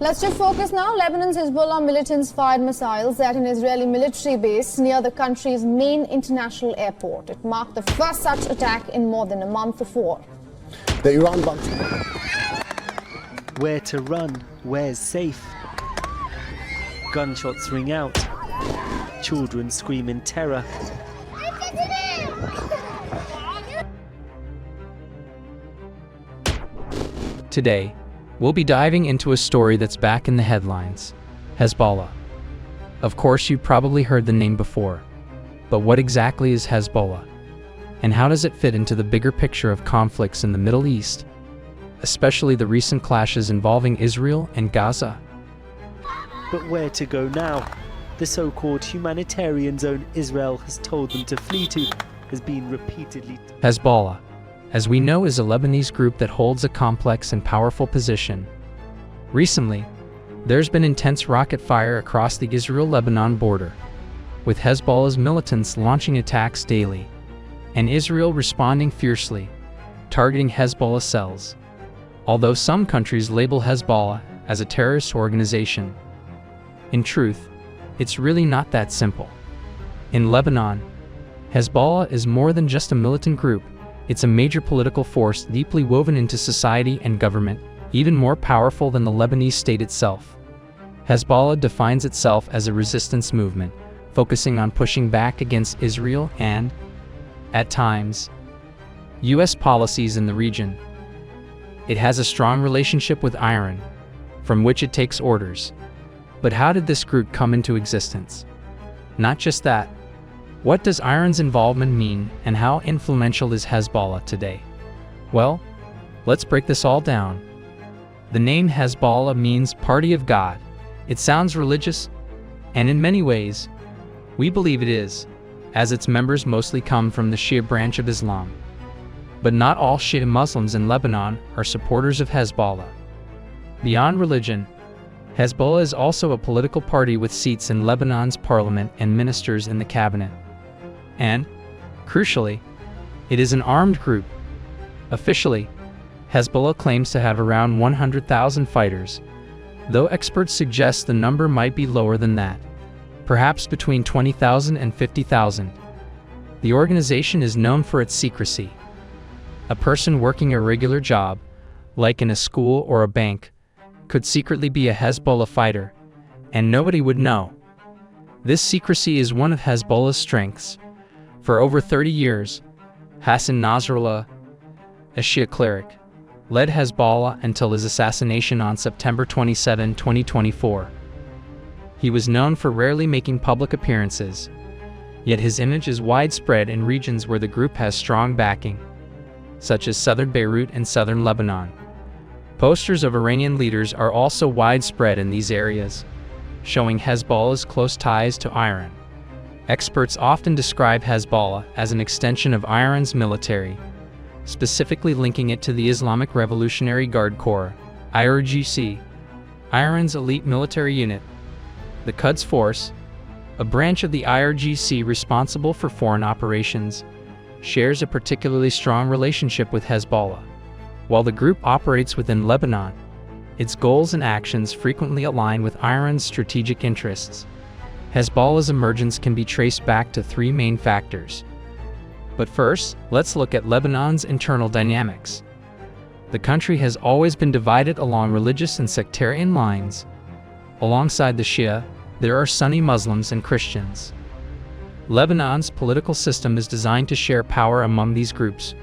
Let's shift focus now. Lebanon's Hezbollah militants fired missiles at an Israeli military base near the country's main international airport. It marked the first such attack in more than a month of war. The Iran Where to run? Where's safe? Gunshots ring out. Children scream in terror. Today, we'll be diving into a story that's back in the headlines: Hezbollah. Of course, you've probably heard the name before. But what exactly is Hezbollah? And how does it fit into the bigger picture of conflicts in the Middle East, especially the recent clashes involving Israel and Gaza? But where to go now? The so-called humanitarian zone Israel has told them to flee to has been repeatedly... Hezbollah, as we know, is a Lebanese group that holds a complex and powerful position. Recently, there's been intense rocket fire across the Israel-Lebanon border, with Hezbollah's militants launching attacks daily, and Israel responding fiercely, targeting Hezbollah cells. Although some countries label Hezbollah as a terrorist organization, in truth, it's really not that simple. In Lebanon, Hezbollah is more than just a militant group. It's a major political force deeply woven into society and government, even more powerful than the Lebanese state itself. Hezbollah defines itself as a resistance movement, focusing on pushing back against Israel and, at times, U.S. policies in the region. It has a strong relationship with Iran, from which it takes orders. But how did this group come into existence? Not just that. What does Iran's involvement mean, and how influential is Hezbollah today? Well, let's break this all down. The name Hezbollah means Party of God. It sounds religious, and in many ways, we believe it is, as its members mostly come from the Shia branch of Islam. But not all Shia Muslims in Lebanon are supporters of Hezbollah. Beyond religion, Hezbollah is also a political party with seats in Lebanon's parliament and ministers in the cabinet. And, crucially, it is an armed group. Officially, Hezbollah claims to have around 100,000 fighters, though experts suggest the number might be lower than that, perhaps between 20,000 and 50,000. The organization is known for its secrecy. A person working a regular job, like in a school or a bank, could secretly be a Hezbollah fighter, and nobody would know. This secrecy is one of Hezbollah's strengths. For over 30 years, Hassan Nasrallah, a Shia cleric, led Hezbollah until his assassination on September 27, 2024. He was known for rarely making public appearances, yet his image is widespread in regions where the group has strong backing, such as southern Beirut and southern Lebanon. Posters of Iranian leaders are also widespread in these areas, showing Hezbollah's close ties to Iran. Experts often describe Hezbollah as an extension of Iran's military, specifically linking it to the Islamic Revolutionary Guard Corps, IRGC, Iran's elite military unit. The Quds Force, a branch of the IRGC responsible for foreign operations, shares a particularly strong relationship with Hezbollah. While the group operates within Lebanon, its goals and actions frequently align with Iran's strategic interests. Hezbollah's emergence can be traced back to three main factors. But first, let's look at Lebanon's internal dynamics. The country has always been divided along religious and sectarian lines. Alongside the Shia, there are Sunni Muslims and Christians. Lebanon's political system is designed to share power among these groups,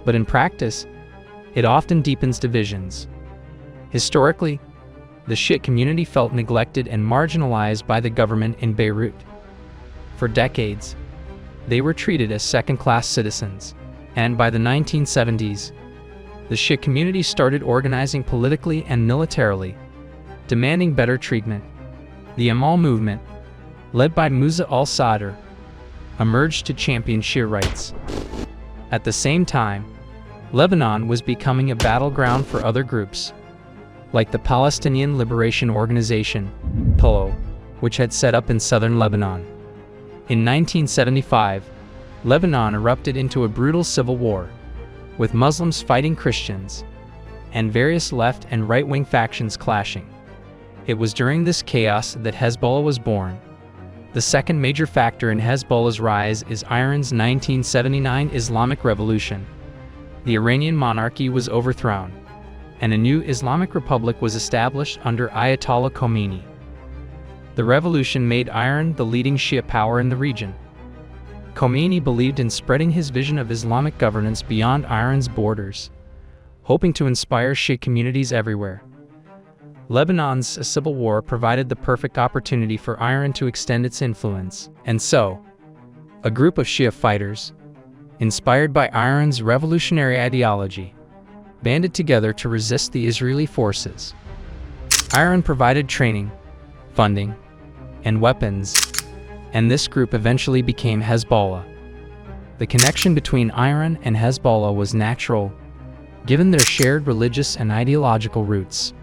but in practice, it often deepens divisions. Historically, the Shia community felt neglected and marginalized by the government in Beirut. For decades, they were treated as second-class citizens, and by the 1970s, the Shia community started organizing politically and militarily, demanding better treatment. The Amal movement, led by Musa al-Sadr, emerged to champion Shia rights. At the same time, Lebanon was becoming a battleground for other groups, like the Palestinian Liberation Organization, PLO, which had set up in southern Lebanon. In 1975, Lebanon erupted into a brutal civil war, with Muslims fighting Christians, and various left and right-wing factions clashing. It was during this chaos that Hezbollah was born. The second major factor in Hezbollah's rise is Iran's 1979 Islamic Revolution. The Iranian monarchy was overthrown, and a new Islamic Republic was established under Ayatollah Khomeini. The revolution made Iran the leading Shia power in the region. Khomeini believed in spreading his vision of Islamic governance beyond Iran's borders, hoping to inspire Shia communities everywhere. Lebanon's civil war provided the perfect opportunity for Iran to extend its influence, and so, a group of Shia fighters, inspired by Iran's revolutionary ideology, banded together to resist the Israeli forces. Iran provided training, funding, and weapons, and this group eventually became Hezbollah. The connection between Iran and Hezbollah was natural, given their shared religious and ideological roots.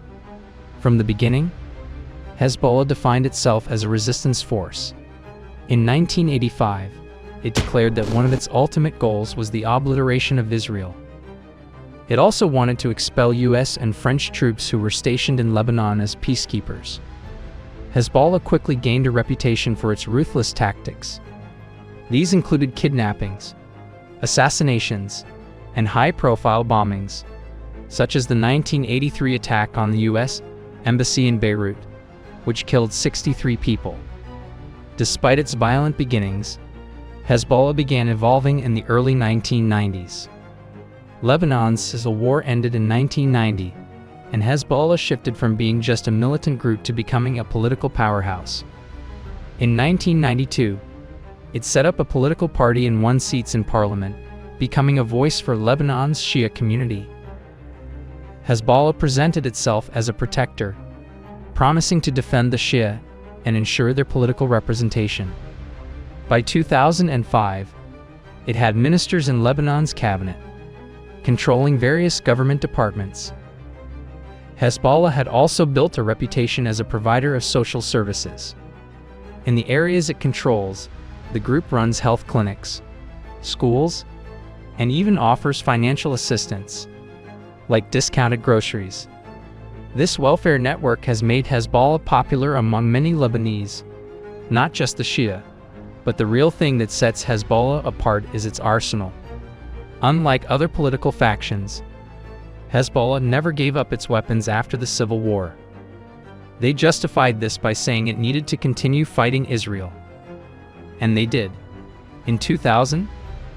From the beginning, Hezbollah defined itself as a resistance force. In 1985, it declared that one of its ultimate goals was the obliteration of Israel. It also wanted to expel US and French troops who were stationed in Lebanon as peacekeepers. Hezbollah quickly gained a reputation for its ruthless tactics. These included kidnappings, assassinations, and high-profile bombings, such as the 1983 attack on the US embassy in Beirut, which killed 63 people. Despite its violent beginnings, Hezbollah began evolving in the early 1990s. Lebanon's civil war ended in 1990, and Hezbollah shifted from being just a militant group to becoming a political powerhouse. In 1992, it set up a political party and won seats in parliament, becoming a voice for Lebanon's Shia community. Hezbollah presented itself as a protector, promising to defend the Shia and ensure their political representation. By 2005, it had ministers in Lebanon's cabinet, controlling various government departments. Hezbollah had also built a reputation as a provider of social services. In the areas it controls, the group runs health clinics, schools, and even offers financial assistance, like discounted groceries. This welfare network has made Hezbollah popular among many Lebanese, not just the Shia, but the real thing that sets Hezbollah apart is its arsenal. Unlike other political factions, Hezbollah never gave up its weapons after the civil war. They justified this by saying it needed to continue fighting Israel. And they did. In 2000,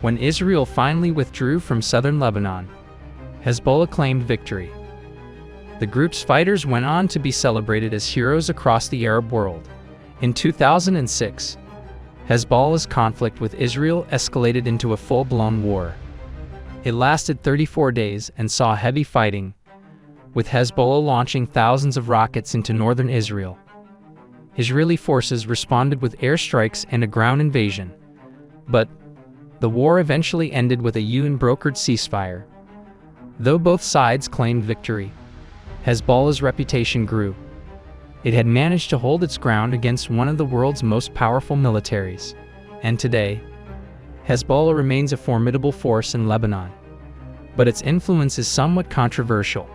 when Israel finally withdrew from southern Lebanon, Hezbollah claimed victory. The group's fighters went on to be celebrated as heroes across the Arab world. In 2006, Hezbollah's conflict with Israel escalated into a full-blown war. It lasted 34 days and saw heavy fighting, with Hezbollah launching thousands of rockets into northern Israel. Israeli forces responded with airstrikes and a ground invasion. But the war eventually ended with a UN-brokered ceasefire. Though both sides claimed victory, Hezbollah's reputation grew. It had managed to hold its ground against one of the world's most powerful militaries. And today, Hezbollah remains a formidable force in Lebanon. But its influence is somewhat controversial.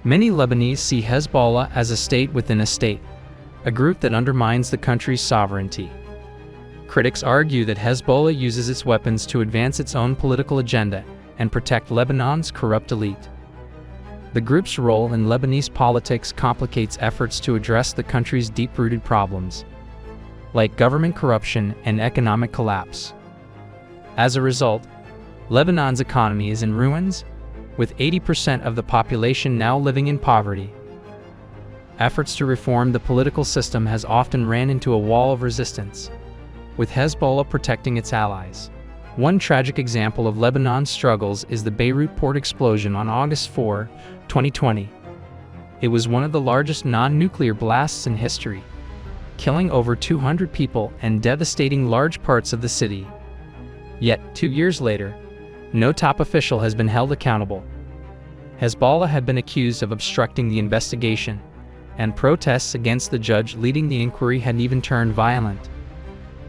Many Lebanese see Hezbollah as a state within a state, a group that undermines the country's sovereignty. Critics argue that Hezbollah uses its weapons to advance its own political agenda and protect Lebanon's corrupt elite. The group's role in Lebanese politics complicates efforts to address the country's deep-rooted problems, like government corruption and economic collapse. As a result, Lebanon's economy is in ruins, with 80% of the population now living in poverty. Efforts to reform the political system has often ran into a wall of resistance, with Hezbollah protecting its allies. One tragic example of Lebanon's struggles is the Beirut port explosion on August 4, 2020. It was one of the largest non-nuclear blasts in history, killing over 200 people and devastating large parts of the city. Yet, 2 years later, no top official has been held accountable. Hezbollah had been accused of obstructing the investigation, and protests against the judge leading the inquiry had even turned violent.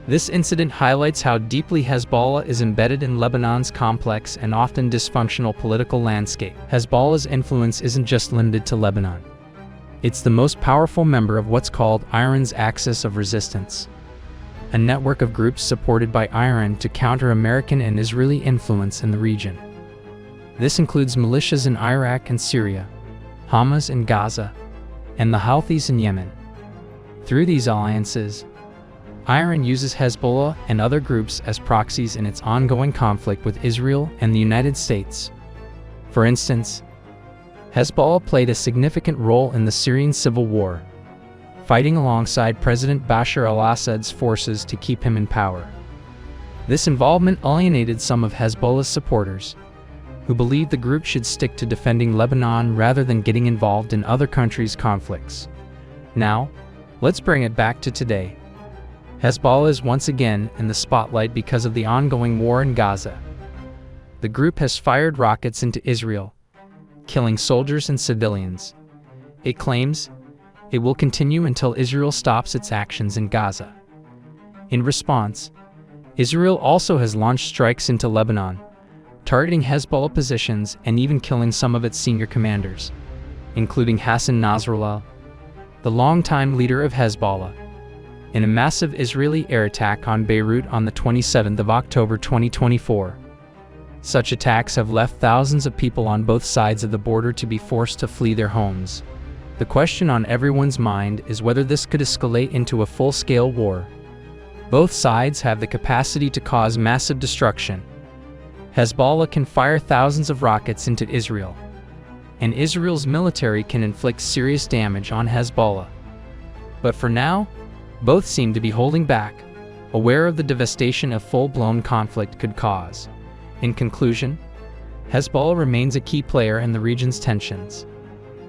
This incident highlights how deeply Hezbollah is embedded in Lebanon's complex and often dysfunctional political landscape. Hezbollah's influence isn't just limited to Lebanon. It's the most powerful member of what's called Iran's Axis of Resistance, a network of groups supported by Iran to counter American and Israeli influence in the region. This includes militias in Iraq and Syria, Hamas in Gaza, and the Houthis in Yemen. Through these alliances, Iran uses Hezbollah and other groups as proxies in its ongoing conflict with Israel and the United States. For instance, Hezbollah played a significant role in the Syrian civil war, fighting alongside President Bashar al-Assad's forces to keep him in power. This involvement alienated some of Hezbollah's supporters, who believed the group should stick to defending Lebanon rather than getting involved in other countries' conflicts. Now, let's bring it back to today. Hezbollah is once again in the spotlight because of the ongoing war in Gaza. The group has fired rockets into Israel, killing soldiers and civilians. It claims it will continue until Israel stops its actions in Gaza. In response, Israel also has launched strikes into Lebanon, targeting Hezbollah positions and even killing some of its senior commanders, including Hassan Nasrallah, the longtime leader of Hezbollah, in a massive Israeli air attack on Beirut on the 27th of October 2024. Such attacks have left thousands of people on both sides of the border to be forced to flee their homes. The question on everyone's mind is whether this could escalate into a full-scale war. Both sides have the capacity to cause massive destruction. Hezbollah can fire thousands of rockets into Israel, and Israel's military can inflict serious damage on Hezbollah. But for now, both seem to be holding back, aware of the devastation a full-blown conflict could cause. In conclusion, Hezbollah remains a key player in the region's tensions.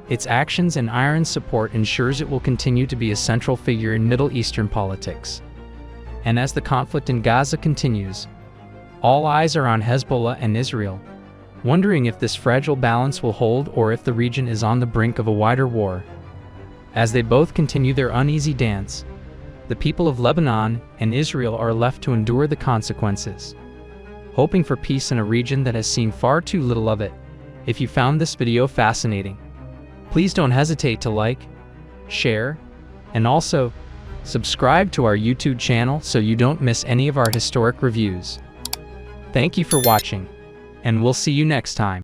Its actions and Iran's support ensures it will continue to be a central figure in Middle Eastern politics. And as the conflict in Gaza continues, all eyes are on Hezbollah and Israel, wondering if this fragile balance will hold or if the region is on the brink of a wider war. As they both continue their uneasy dance, the people of Lebanon and Israel are left to endure the consequences, hoping for peace in a region that has seen far too little of it. If you found this video fascinating, please don't hesitate to like, share, and also subscribe to our YouTube channel so you don't miss any of our historic reviews. Thank you for watching, and we'll see you next time.